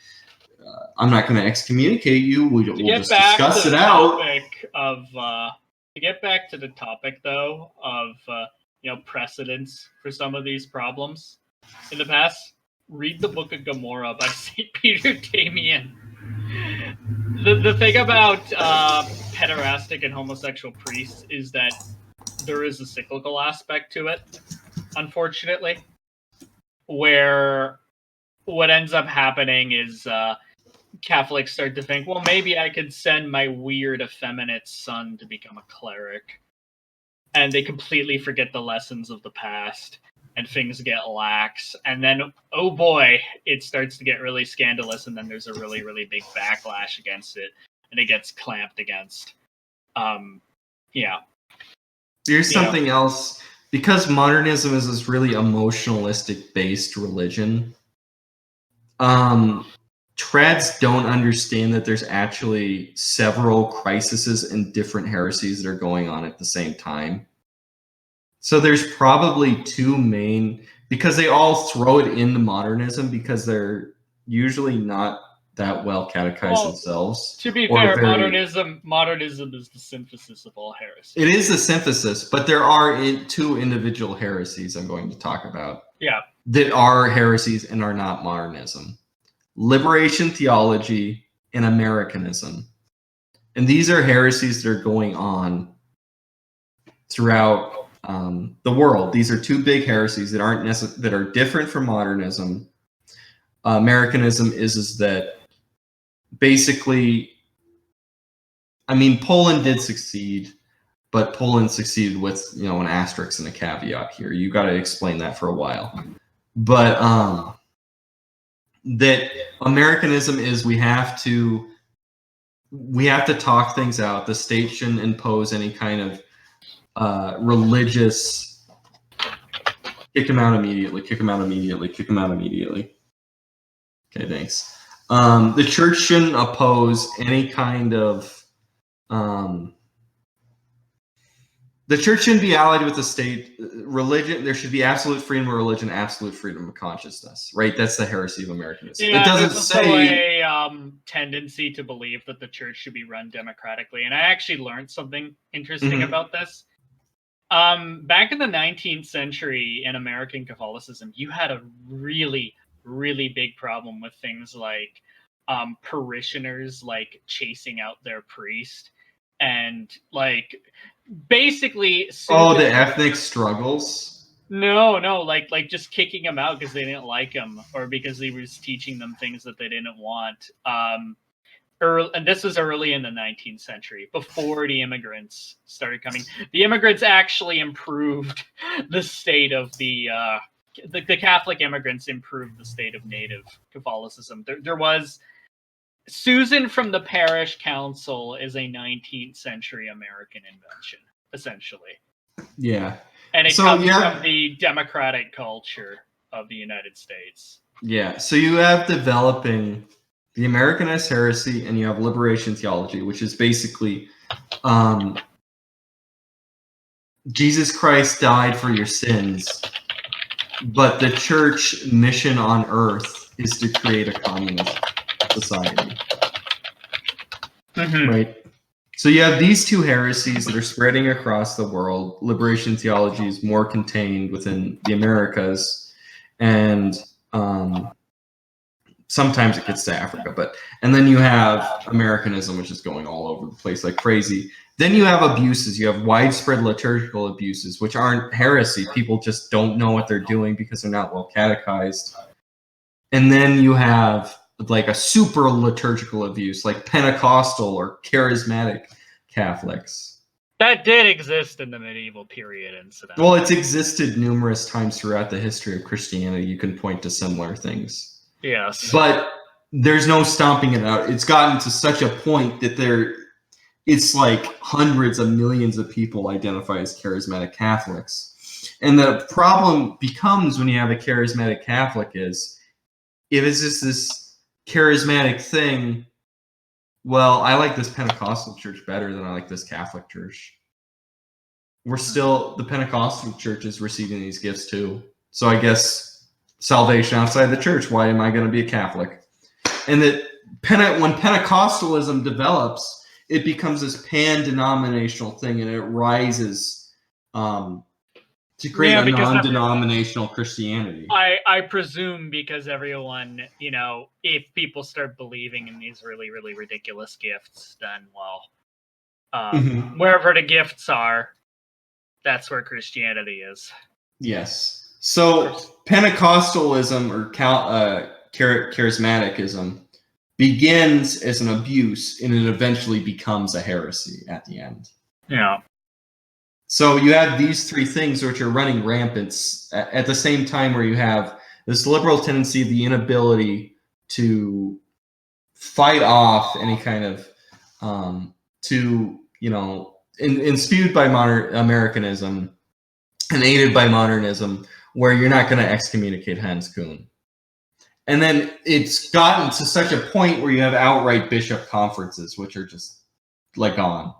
I'm not going to excommunicate you. We'll just discuss it out. To get back to the topic, though, of precedents for some of these problems in the past, read the Book of Gomorrah by St. Peter Damian. The thing about pederastic and homosexual priests is that there is a cyclical aspect to it, unfortunately, where what ends up happening is Catholics start to think, well, maybe I could send my weird effeminate son to become a cleric. And they completely forget the lessons of the past, and things get lax. And then, oh boy, it starts to get really scandalous, and then there's a really, really big backlash against it, and it gets clamped against. There's something else. Because modernism is this really emotionalistic-based religion, trads don't understand that there's actually several crises and different heresies that are going on at the same time. So there's probably two main, because they all throw it into modernism because they're usually not that well catechized themselves. To be fair, modernism is the synthesis of all heresies. It is the synthesis, but there are two individual heresies I'm going to talk about. Yeah. That are heresies and are not modernism. Liberation theology and Americanism. And these are heresies that are going on throughout the world. These are two big heresies that aren't that are different from modernism. Americanism is that basically, I mean, Poland did succeed, but Poland succeeded with an asterisk and a caveat here. You got to explain that for a while. But that Americanism is we have to talk things out. The state shouldn't impose any kind of religious kick him out immediately. Okay, thanks. The church shouldn't oppose any kind of the church shouldn't be allied with the state. Religion, there should be absolute freedom of religion, absolute freedom of consciousness. Right? That's the heresy of Americanism. Yeah, it doesn't there's say a tendency to believe that the church should be run democratically, and I actually learned something interesting about this. Back in the 19th century in American Catholicism, you had a really, really big problem with things like parishioners like chasing out their priest and like basically the ethnic struggles. No, like just kicking him out because they didn't like him or because he was teaching them things that they didn't want. And this was early in the 19th century, before the immigrants started coming. The immigrants actually improved the state of the Catholic immigrants improved the state of native Catholicism. There was Susan from the parish council is a 19th century American invention, essentially. Yeah. And it comes from the democratic culture of the United States. Yeah. So you have developing the Americanist heresy and you have liberation theology, which is basically Jesus Christ died for your sins, but the church mission on earth is to create a communist society. Right? So you have these two heresies that are spreading across the world. Liberation theology is more contained within the Americas, and sometimes it gets to Africa. And then you have Americanism, which is going all over the place like crazy. Then you have abuses. You have widespread liturgical abuses, which aren't heresy. People just don't know what they're doing because they're not well catechized. And then you have like a super liturgical abuse, like Pentecostal or charismatic Catholics. That did exist in the medieval period, incidentally. Well, it's existed numerous times throughout the history of Christianity. You can point to similar things. Yes. But there's no stomping it out. It's gotten to such a point that it's like hundreds of millions of people identify as charismatic Catholics. And the problem becomes when you have a charismatic Catholic is, if it's just this charismatic thing, well, I like this Pentecostal church better than I like this Catholic church. The Pentecostal church is receiving these gifts too. So I guess salvation outside the church, why am I going to be a Catholic? And that when Pentecostalism develops, it becomes this pan-denominational thing, and it rises to create a non-denominational Christianity. I presume because everyone, if people start believing in these really, really ridiculous gifts, then, wherever the gifts are, that's where Christianity is. Yes. So Pentecostalism or charismaticism begins as an abuse, and it eventually becomes a heresy at the end. Yeah. So you have these three things which are running rampant at the same time, where you have this liberal tendency, the inability to fight off any kind of, spewed by modern Americanism and aided by modernism, where you're not going to excommunicate Hans Kuhn. And then it's gotten to such a point where you have outright bishop conferences, which are just like gone.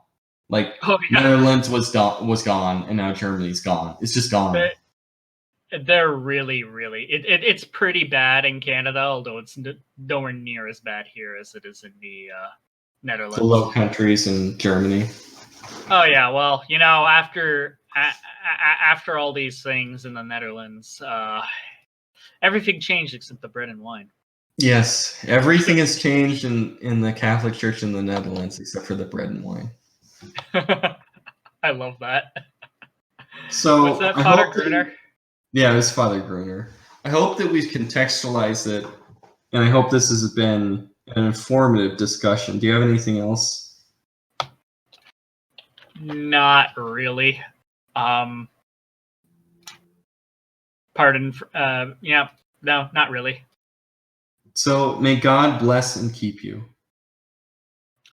Like Netherlands was gone, and now Germany's gone. It's just gone. They're really, really. It's pretty bad in Canada, although it's nowhere near as bad here as it is in the Netherlands. The Low Countries and Germany. Oh yeah, well, after all these things in the Netherlands, everything changed except the bread and wine. Yes, everything has changed in the Catholic Church in the Netherlands except for the bread and wine. I love that. So was that Father Gruner? Yeah, it was Father Gruner. I hope that we've contextualized it, and I hope this has been an informative discussion. Do you have anything else? Not really. No, not really. So may God bless and keep you.